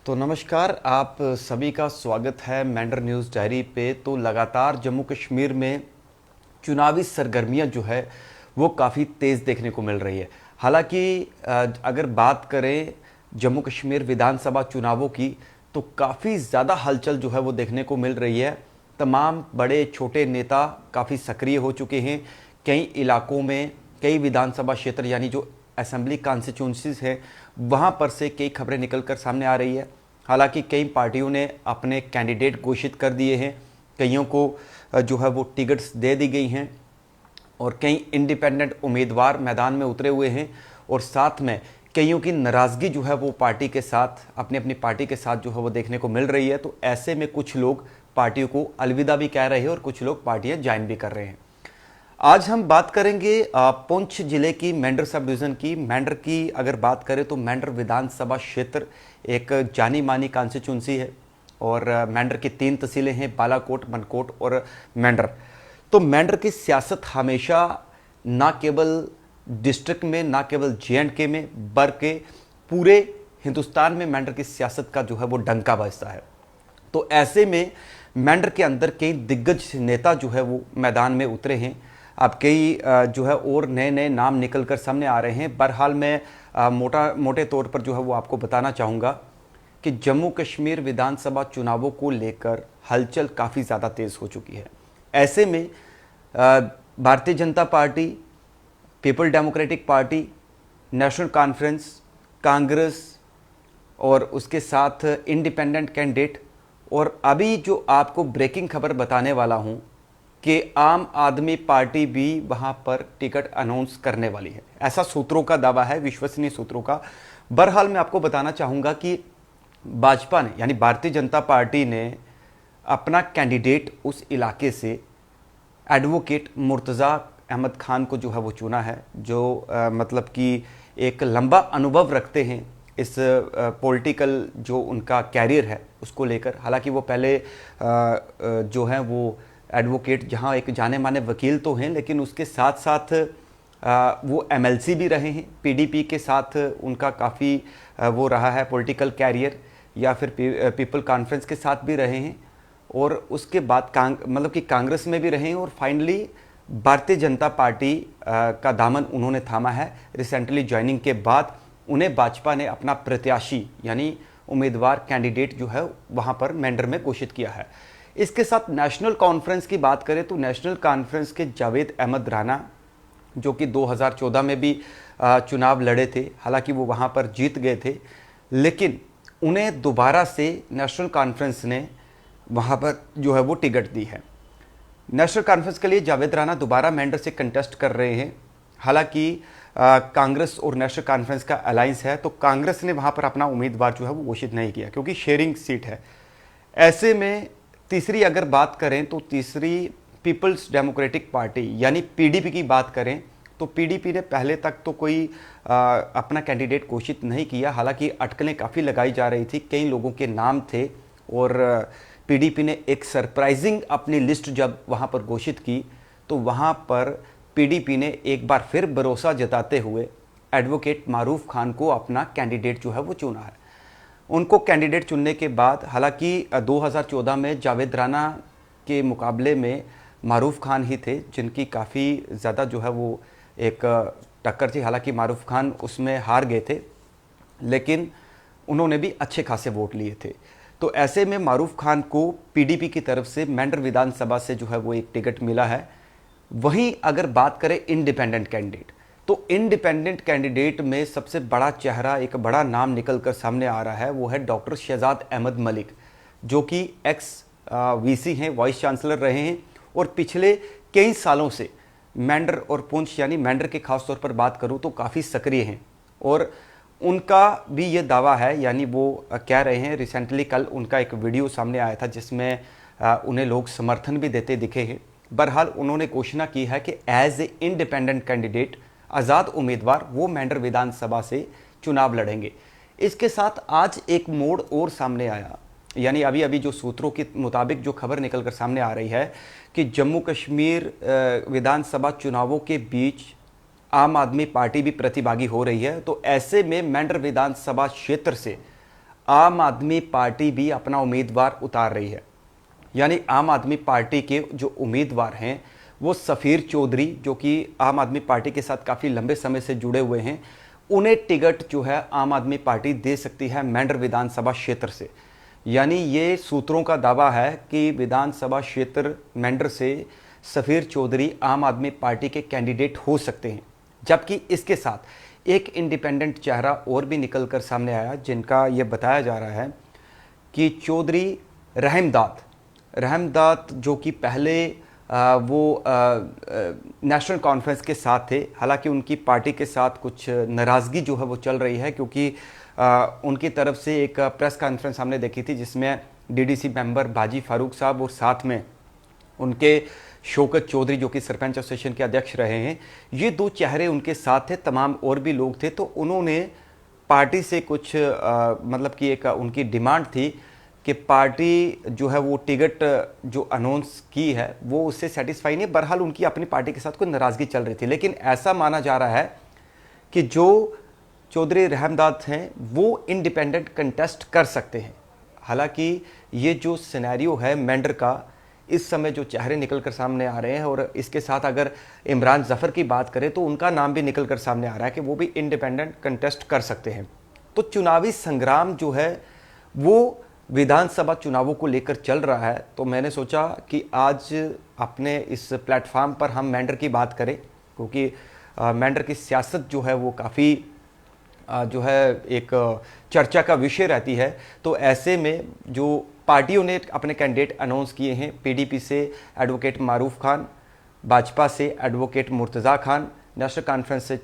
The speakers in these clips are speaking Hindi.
तो नमस्कार, आप सभी का स्वागत है मेंढर न्यूज़ डायरी पे। तो लगातार जम्मू कश्मीर में चुनावी सरगर्मियां जो है वो काफ़ी तेज़ देखने को मिल रही है। हालांकि अगर बात करें जम्मू कश्मीर विधानसभा चुनावों की, तो काफ़ी ज़्यादा हलचल जो है वो देखने को मिल रही है। तमाम बड़े छोटे नेता काफ़ी सक्रिय हो चुके हैं। कई इलाकों में, कई विधानसभा क्षेत्र यानी जो असेंबली कॉन्स्टिट्यूंसीज हैं, वहाँ पर से कई खबरें निकल कर सामने आ रही है। हालांकि कई पार्टियों ने अपने कैंडिडेट घोषित कर दिए हैं, कईयों को जो है वो टिकट्स दे दी गई हैं और कई इंडिपेंडेंट उम्मीदवार मैदान में उतरे हुए हैं। और साथ में कईयों की नाराज़गी जो है वो पार्टी के साथ, अपनी अपनी पार्टी के साथ जो है वो देखने को मिल रही है। तो ऐसे में कुछ लोग पार्टियों को अलविदा भी कह रहे हैं और कुछ लोग पार्टियां ज्वाइन भी कर रहे हैं। आज हम बात करेंगे पुंछ जिले की मेंढर सब डिवीज़न की। मेंढर की अगर बात करें तो मेंढर विधानसभा क्षेत्र एक जानी मानी कॉन्स्टिट्यूंसी है और मेंढर की 3 तहसीलें हैं, बालाकोट, मनकोट और मेंढर। तो मेंढर की सियासत हमेशा ना केवल डिस्ट्रिक्ट में, ना केवल जे&के में, बल्कि पूरे हिंदुस्तान में मेंढर की सियासत का जो है वो डंका बजता है। तो ऐसे में मेंढर के अंदर कई दिग्गज नेता जो है वो मैदान में उतरे हैं। अब कई जो है और नए नए नाम निकल कर सामने आ रहे हैं। बहरहाल मैं मोटे तौर पर जो है वो आपको बताना चाहूँगा कि जम्मू कश्मीर विधानसभा चुनावों को लेकर हलचल काफ़ी ज़्यादा तेज़ हो चुकी है। ऐसे में Bharatiya Janata party, people democratic party, national conference, Congress और उसके साथ इंडिपेंडेंट कैंडिडेट, और अभी जो आपको ब्रेकिंग खबर बताने वाला हूं कि आम आदमी पार्टी भी वहां पर टिकट अनाउंस करने वाली है, ऐसा सूत्रों का दावा है, विश्वसनीय सूत्रों का। बहरहाल मैं आपको बताना चाहूँगा कि भाजपा ने यानी भारतीय जनता पार्टी ने अपना कैंडिडेट उस इलाके से एडवोकेट मुर्तज़ा अहमद खान को जो है वो चुना है, जो मतलब कि एक लंबा अनुभव रखते हैं इस पॉलिटिकल जो उनका कैरियर है उसको लेकर। हालांकि वो पहले जो हैं वो एडवोकेट, जहां एक जाने माने वकील तो हैं, लेकिन उसके साथ साथ वो एमएलसी भी रहे हैं। पीडीपी के साथ उनका काफ़ी वो रहा है पॉलिटिकल कैरियर, या फिर पीपल कॉन्फ्रेंस के साथ भी रहे हैं, और उसके बाद मतलब कि कांग्रेस में भी रहे हैं, और फाइनली भारतीय जनता पार्टी का दामन उन्होंने थामा है। रिसेंटली ज्वाइनिंग के बाद उन्हें भाजपा ने अपना प्रत्याशी यानी उम्मीदवार, कैंडिडेट जो है वहां पर मेंढर में घोषित किया है। इसके साथ नेशनल कॉन्फ्रेंस की बात करें तो नेशनल कॉन्फ्रेंस के जावेद अहमद राना, जो कि 2014 में भी चुनाव लड़े थे, हालांकि वो वहां पर जीत गए थे, लेकिन उन्हें दोबारा से नेशनल कॉन्फ्रेंस ने वहां पर जो है वो टिकट दी है। नेशनल कॉन्फ्रेंस के लिए जावेद राना दोबारा मेंढर से कंटेस्ट कर रहे हैं। हालांकि कांग्रेस और नेशनल कॉन्फ्रेंस का अलायंस है, तो कांग्रेस ने वहां पर अपना उम्मीदवार जो है वो घोषित नहीं किया, क्योंकि शेयरिंग सीट है। ऐसे में तीसरी अगर बात करें तो तीसरी पीपल्स डेमोक्रेटिक पार्टी यानी पीडीपी की बात करें तो पीडीपी ने पहले तक तो कोई अपना कैंडिडेट घोषित नहीं किया। हालांकि अटकलें काफ़ी लगाई जा रही थी, कई लोगों के नाम थे, और पीडीपी ने एक सरप्राइजिंग अपनी लिस्ट जब वहां पर घोषित की तो वहां पर पीडीपी ने एक बार फिर भरोसा जताते हुए एडवोकेट मारूफ खान को अपना कैंडिडेट जो है वो चुना है। उनको कैंडिडेट चुनने के बाद, हालांकि 2014 में जावेद राना के मुकाबले में मारूफ खान ही थे जिनकी काफ़ी ज़्यादा जो है वो एक टक्कर थी। हालांकि मारूफ खान उसमें हार गए थे, लेकिन उन्होंने भी अच्छे खासे वोट लिए थे। तो ऐसे में मारूफ खान को पीडीपी की तरफ से मेंढर विधानसभा से जो है वो एक टिकट मिला है। वहीं अगर बात करें इंडिपेंडेंट कैंडिडेट, तो इंडिपेंडेंट कैंडिडेट में सबसे बड़ा चेहरा, एक बड़ा नाम निकल कर सामने आ रहा है, वो है डॉक्टर शहजाद अहमद मलिक, जो कि एक्स वीसी हैं, वाइस चांसलर रहे हैं, और पिछले कई सालों से मेंढर और पुंछ यानी मेंढर के खास तौर पर बात करूं तो काफ़ी सक्रिय हैं। और उनका भी ये दावा है, यानी वो कह रहे हैं, रिसेंटली कल उनका एक वीडियो सामने आया था जिसमें उन्हें लोग समर्थन भी देते दिखे हैं। बहरहाल उन्होंने घोषणा की है कि एज ए इंडिपेंडेंट कैंडिडेट, आज़ाद उम्मीदवार, वो मेंढर विधानसभा से चुनाव लड़ेंगे। इसके साथ आज एक मोड़ और सामने आया, यानी अभी अभी जो सूत्रों के मुताबिक जो खबर निकल कर सामने आ रही है कि जम्मू कश्मीर विधानसभा चुनावों के बीच आम आदमी पार्टी भी प्रतिभागी हो रही है। तो ऐसे में मेंढर विधानसभा क्षेत्र से आम आदमी पार्टी भी अपना उम्मीदवार उतार रही है। यानी आम आदमी पार्टी के जो उम्मीदवार हैं वो सफ़ीर चौधरी, जो कि आम आदमी पार्टी के साथ काफ़ी लंबे समय से जुड़े हुए हैं, उन्हें टिकट जो है आम आदमी पार्टी दे सकती है मेंढर विधानसभा क्षेत्र से। यानी ये सूत्रों का दावा है कि विधानसभा क्षेत्र मेंढर से सफ़ीर चौधरी आम आदमी पार्टी के कैंडिडेट हो सकते हैं। जबकि इसके साथ एक इंडिपेंडेंट चेहरा और भी निकल कर सामने आया, जिनका ये बताया जा रहा है कि चौधरी रहमदाद जो कि पहले वो नेशनल कॉन्फ्रेंस के साथ थे। हालांकि उनकी पार्टी के साथ कुछ नाराज़गी जो है वो चल रही है, क्योंकि उनकी तरफ से एक प्रेस कॉन्फ्रेंस हमने देखी थी जिसमें डीडीसी मेंबर बाजी फारूक साहब और साथ में उनके शौकत चौधरी जो कि सरपंच एसोसिएशन के अध्यक्ष रहे हैं, ये दो चेहरे उनके साथ थे। तमाम और भी लोग थे। तो उन्होंने पार्टी से कुछ मतलब कि एक उनकी डिमांड थी कि पार्टी जो है वो टिकट जो अनाउंस की है वो उससे सेटिस्फाई नहीं। बहरहाल उनकी अपनी पार्टी के साथ कोई नाराज़गी चल रही थी, लेकिन ऐसा माना जा रहा है कि जो चौधरी रहमदाद हैं वो इंडिपेंडेंट कंटेस्ट कर सकते हैं। हालांकि ये जो सिनेरियो है मेंढर का, इस समय जो चेहरे निकल कर सामने आ रहे हैं, और इसके साथ अगर इमरान जफ़र की बात करें तो उनका नाम भी निकल कर सामने आ रहा है कि वो भी इंडिपेंडेंट कंटेस्ट कर सकते हैं। तो चुनावी संग्राम जो है वो विधानसभा चुनावों को लेकर चल रहा है। तो मैंने सोचा कि आज अपने इस प्लेटफॉर्म पर हम मेंढर की बात करें, क्योंकि मेंढर की सियासत जो है वो काफ़ी जो है एक चर्चा का विषय रहती है। तो ऐसे में जो पार्टियों ने अपने कैंडिडेट अनाउंस किए हैं, पीडीपी से एडवोकेट मारूफ खान, भाजपा से advocate Murtaza Khan, national conference से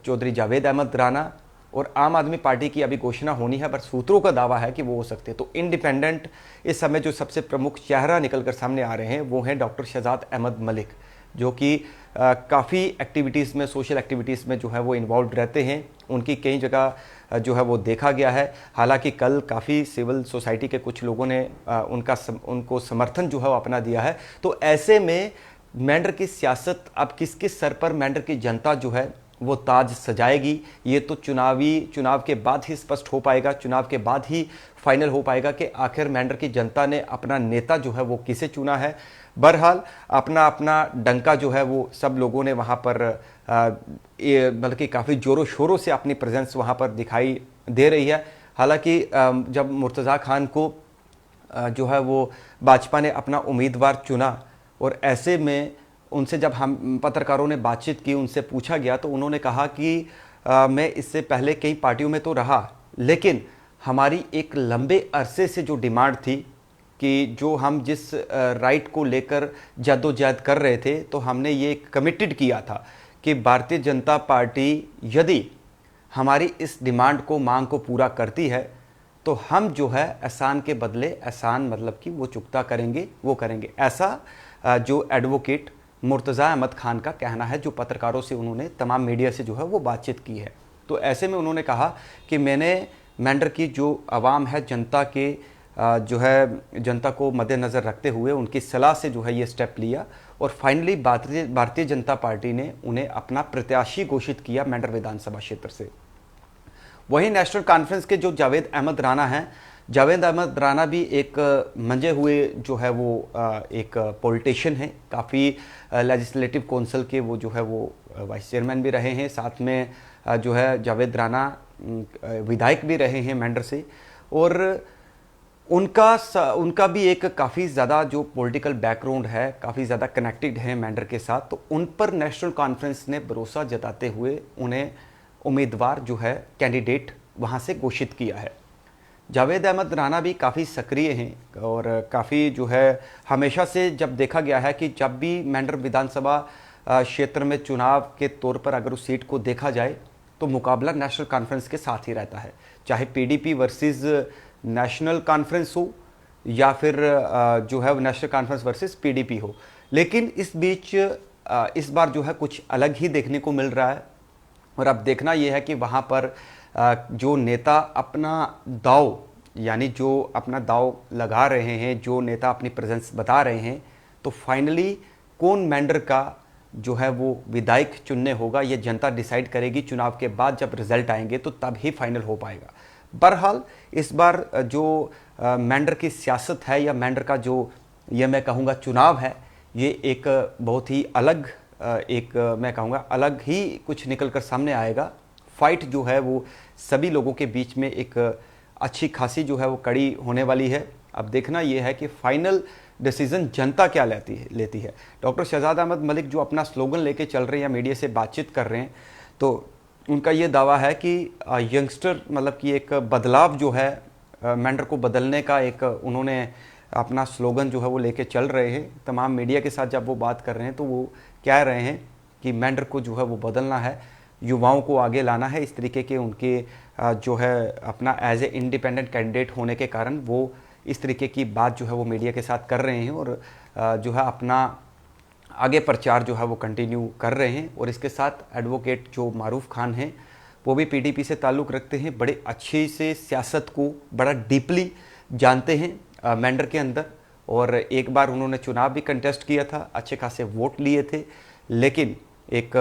चौधरी जावेद अहमद राना, और आम आदमी पार्टी की अभी घोषणा होनी है, पर सूत्रों का दावा है कि वो हो सकते हैं। तो इंडिपेंडेंट इस समय जो सबसे प्रमुख चेहरा निकल कर सामने आ रहे हैं वो हैं डॉक्टर शहजाद अहमद मलिक, जो कि काफ़ी एक्टिविटीज़ में, सोशल एक्टिविटीज़ में जो है वो इन्वॉल्व रहते हैं। उनकी कई जगह जो है वो देखा गया है। हालांकि कल काफ़ी सिविल सोसाइटी के कुछ लोगों ने उनको समर्थन जो है वो अपना दिया है। तो ऐसे में मेंढर की सियासत अब किसके सर पर मेंढर की जनता जो है वो ताज सजाएगी, ये तो चुनाव के बाद ही स्पष्ट हो पाएगा। चुनाव के बाद ही फाइनल हो पाएगा कि आखिर मेंढर की जनता ने अपना नेता जो है वो किसे चुना है। बहरहाल अपना अपना डंका जो है वो सब लोगों ने वहाँ पर बल्कि काफ़ी ज़ोरों शोरों से अपनी प्रेजेंस वहाँ पर दिखाई दे रही है। हालांकि जब मुर्तज़ा खान को जो है वो भाजपा ने अपना उम्मीदवार चुना, और ऐसे में उनसे जब हम पत्रकारों ने बातचीत की, उनसे पूछा गया तो उन्होंने कहा कि मैं इससे पहले कई पार्टियों में तो रहा, लेकिन हमारी एक लंबे अरसे से जो डिमांड थी कि जो हम जिस राइट को लेकर जद्दोजहद कर रहे थे, तो हमने ये कमिटेड किया था कि भारतीय जनता पार्टी यदि हमारी इस डिमांड को, मांग को पूरा करती है तो हम जो है एहसान के बदले एहसान मतलब कि वो चुकता करेंगे, वो करेंगे। ऐसा जो एडवोकेट मुर्तज़ा अहमद खान का कहना है, जो पत्रकारों से उन्होंने तमाम मीडिया से जो है वो बातचीत की है। तो ऐसे में उन्होंने कहा कि मैंने मेंढर की जो आवाम है, जनता के जो है जनता को मद्देनज़र रखते हुए उनकी सलाह से जो है ये स्टेप लिया, और फाइनली भारतीय जनता पार्टी ने उन्हें अपना प्रत्याशी घोषित किया मेंढर विधानसभा क्षेत्र से। वहीं नेशनल कॉन्फ्रेंस के जो जावेद अहमद राना हैं, जावेद अहमद राना भी एक मंजे हुए जो है वो एक पॉलिटिशियन हैं। काफ़ी लेजिस्लेटिव काउंसिल के वो जो है वो वाइस चेयरमैन भी रहे हैं। साथ में जो है जावेद राना विधायक भी रहे हैं मेंढर से, और उनका भी एक काफ़ी ज़्यादा जो पॉलिटिकल बैकग्राउंड है, काफ़ी ज़्यादा कनेक्टेड है मेंढर के साथ। तो उन पर नेशनल कॉन्फ्रेंस ने भरोसा जताते हुए उन्हें उम्मीदवार जो है कैंडिडेट वहाँ से घोषित किया है। जावेद अहमद राना भी काफ़ी सक्रिय हैं, और काफ़ी जो है हमेशा से जब देखा गया है कि जब भी मेंढर विधानसभा क्षेत्र में चुनाव के तौर पर अगर उस सीट को देखा जाए तो मुकाबला नेशनल कॉन्फ्रेंस के साथ ही रहता है, चाहे पीडीपी वर्सेस नेशनल कॉन्फ्रेंस हो या फिर जो है नेशनल कॉन्फ्रेंस वर्सेस पीडीपी हो। लेकिन इस बीच इस बार जो है कुछ अलग ही देखने को मिल रहा है, और अब देखना यह है कि वहाँ पर जो नेता अपना दाव, यानी जो अपना दाव लगा रहे हैं, जो नेता अपनी प्रेजेंस बता रहे हैं, तो फाइनली कौन मेंढर का जो है वो विधायक चुनने होगा, ये जनता डिसाइड करेगी। चुनाव के बाद जब रिजल्ट आएंगे तो तब ही फाइनल हो पाएगा। बहरहाल इस बार जो मेंढर की सियासत है या मेंढर का जो ये मैं कहूँगा चुनाव है, ये एक बहुत ही अलग एक मैं कहूँगा अलग ही कुछ निकल कर सामने आएगा। फाइट जो है वो सभी लोगों के बीच में एक अच्छी खासी जो है वो कड़ी होने वाली है। अब देखना ये है कि फाइनल डिसीजन जनता क्या लेती है। डॉक्टर शहजाद अहमद मलिक जो अपना स्लोगन लेके चल रहे हैं या मीडिया से बातचीत कर रहे हैं, तो उनका ये दावा है कि यंगस्टर मतलब कि एक बदलाव जो है मेंढर को बदलने का एक उन्होंने अपना स्लोगन जो है वो लेके चल रहे हैं। तमाम मीडिया के साथ जब वो बात कर रहे हैं तो वो कह रहे हैं कि मेंढर को जो है वो बदलना है, युवाओं को आगे लाना है। इस तरीके के उनके जो है अपना एज ए इंडिपेंडेंट कैंडिडेट होने के कारण वो इस तरीके की बात जो है वो मीडिया के साथ कर रहे हैं और जो है अपना आगे प्रचार जो है वो कंटिन्यू कर रहे हैं। और इसके साथ एडवोकेट जो मारूफ खान हैं वो भी पीडीपी से ताल्लुक़ रखते हैं, बड़े अच्छे से सियासत को बड़ा डीपली जानते हैं मेंढर के अंदर। और एक बार उन्होंने चुनाव भी कंटेस्ट किया था, अच्छे खासे वोट लिए थे, लेकिन एक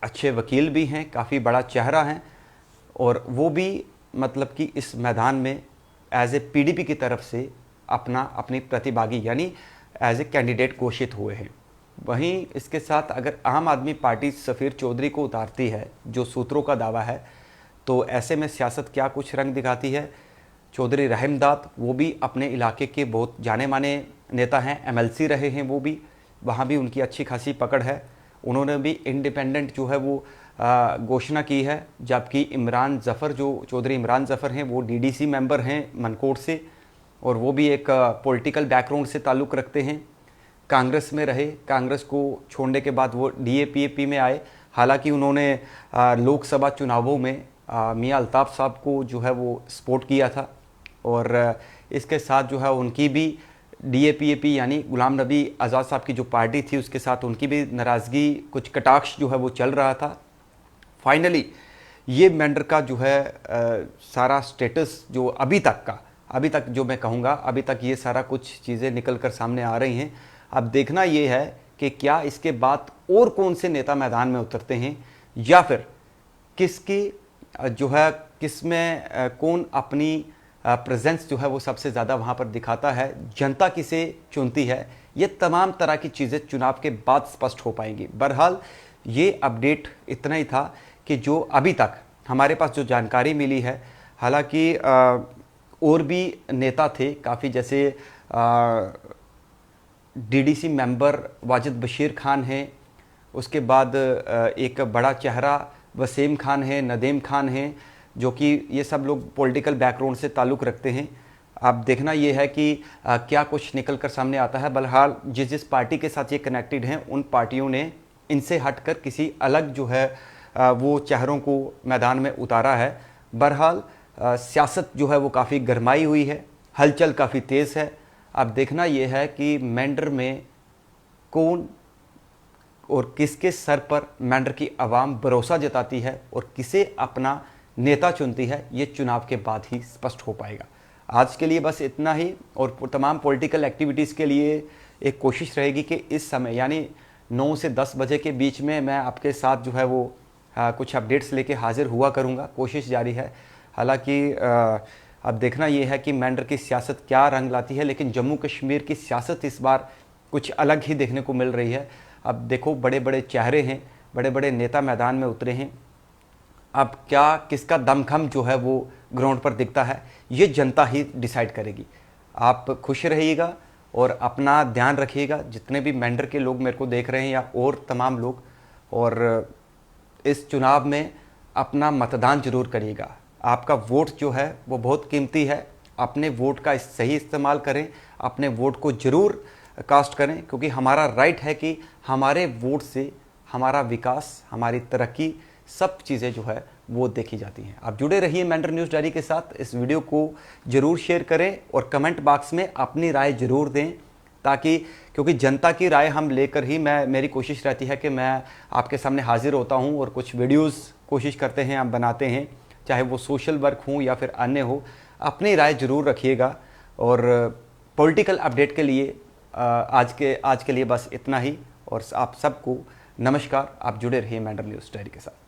अच्छे वकील भी हैं, काफ़ी बड़ा चेहरा हैं और वो भी मतलब कि इस मैदान में एज ए पीडीपी की तरफ से अपनी प्रतिभागी यानी एज ए कैंडिडेट घोषित हुए हैं। वहीं इसके साथ अगर आम आदमी पार्टी सफ़ीर चौधरी को उतारती है, जो सूत्रों का दावा है, तो ऐसे में सियासत क्या कुछ रंग दिखाती है। चौधरी रहमदाद वो भी अपने इलाके के बहुत जाने माने नेता हैं, एमएलसी रहे हैं, वो भी वहाँ भी उनकी अच्छी खासी पकड़ है। उन्होंने भी इंडिपेंडेंट जो है वो घोषणा की है, जबकि इमरान ज़फ़र जो चौधरी इमरान ज़फ़र हैं वो डीडीसी मेंबर हैं मनकोट से और वो भी एक पॉलिटिकल बैकग्राउंड से ताल्लुक़ रखते हैं। कांग्रेस में रहे, कांग्रेस को छोड़ने के बाद वो डीएपीएपी में आए। हालांकि उन्होंने लोकसभा चुनावों में मियां अल्ताफ़ साहब को जो है वो सपोर्ट किया था और इसके साथ जो है उनकी भी डीएपीएपी यानी गुलाम नबी आज़ाद साहब की जो पार्टी थी उसके साथ उनकी भी नाराज़गी, कुछ कटाक्ष जो है वो चल रहा था। फाइनली ये मेंढर का जो है सारा स्टेटस जो अभी तक जो मैं कहूँगा अभी तक ये सारा कुछ चीज़ें निकल कर सामने आ रही हैं। अब देखना ये है कि क्या इसके बाद और कौन से नेता मैदान में उतरते हैं या फिर किसकी जो है किसमें कौन अपनी प्रेजेंस जो है वो सबसे ज़्यादा वहाँ पर दिखाता है, जनता किसे चुनती है, ये तमाम तरह की चीज़ें चुनाव के बाद स्पष्ट हो पाएंगी। बहरहाल ये अपडेट इतना ही था कि जो अभी तक हमारे पास जो जानकारी मिली है, हालांकि और भी नेता थे काफ़ी, जैसे डीडीसी मेंबर वाजिद बशीर खान हैं, उसके बाद एक बड़ा चेहरा वसीम खान है, नदीम खान हैं, जो कि ये सब लोग पॉलिटिकल बैकग्राउंड से ताल्लुक़ रखते हैं। अब देखना ये है कि क्या कुछ निकल कर सामने आता है। बहरहाल जिस पार्टी के साथ ये कनेक्टेड हैं उन पार्टियों ने इनसे हटकर किसी अलग जो है वो चेहरों को मैदान में उतारा है। बहरहाल सियासत जो है वो काफ़ी गरमाई हुई है, हलचल काफ़ी तेज़ है। अब देखना ये है कि मेंढर में कौन और किसके सर पर मेंढर की आवाम भरोसा जताती है और किसे अपना नेता चुनती है, ये चुनाव के बाद ही स्पष्ट हो पाएगा। आज के लिए बस इतना ही और तमाम पॉलिटिकल एक्टिविटीज़ के लिए एक कोशिश रहेगी कि इस समय यानी 9 से 10 बजे के बीच में मैं आपके साथ जो है वो कुछ अपडेट्स लेके हाजिर हुआ करूँगा। कोशिश जारी है। हालांकि अब देखना ये है कि मेंढर की सियासत क्या रंग लाती है, लेकिन जम्मू कश्मीर की सियासत इस बार कुछ अलग ही देखने को मिल रही है। अब देखो बड़े बड़े चेहरे हैं, बड़े बड़े नेता मैदान में उतरे हैं। अब क्या किसका दमखम जो है वो ग्राउंड पर दिखता है, ये जनता ही डिसाइड करेगी। आप खुश रहिएगा और अपना ध्यान रखिएगा, जितने भी मेंढर के लोग मेरे को देख रहे हैं या और तमाम लोग, और इस चुनाव में अपना मतदान जरूर करिएगा। आपका वोट जो है वो बहुत कीमती है, अपने वोट का सही इस्तेमाल करें, अपने वोट को ज़रूर कास्ट करें, क्योंकि हमारा राइट है कि हमारे वोट से हमारा विकास, हमारी तरक्की, सब चीज़ें जो है वो देखी जाती हैं। आप जुड़े रहिए मेंढर न्यूज़ डायरी के साथ। इस वीडियो को ज़रूर शेयर करें और कमेंट बॉक्स में अपनी राय ज़रूर दें, ताकि क्योंकि जनता की राय हम लेकर ही मेरी कोशिश रहती है कि मैं आपके सामने हाजिर होता हूं और कुछ वीडियोस कोशिश करते हैं, हम बनाते हैं, चाहे वो सोशल वर्क हो या फिर अन्य हो। अपनी राय ज़रूर रखिएगा और पॉलिटिकल अपडेट के लिए आज के लिए बस इतना ही। और आप सबको नमस्कार। आप जुड़े रहिए मेंढर न्यूज़ डायरी के साथ।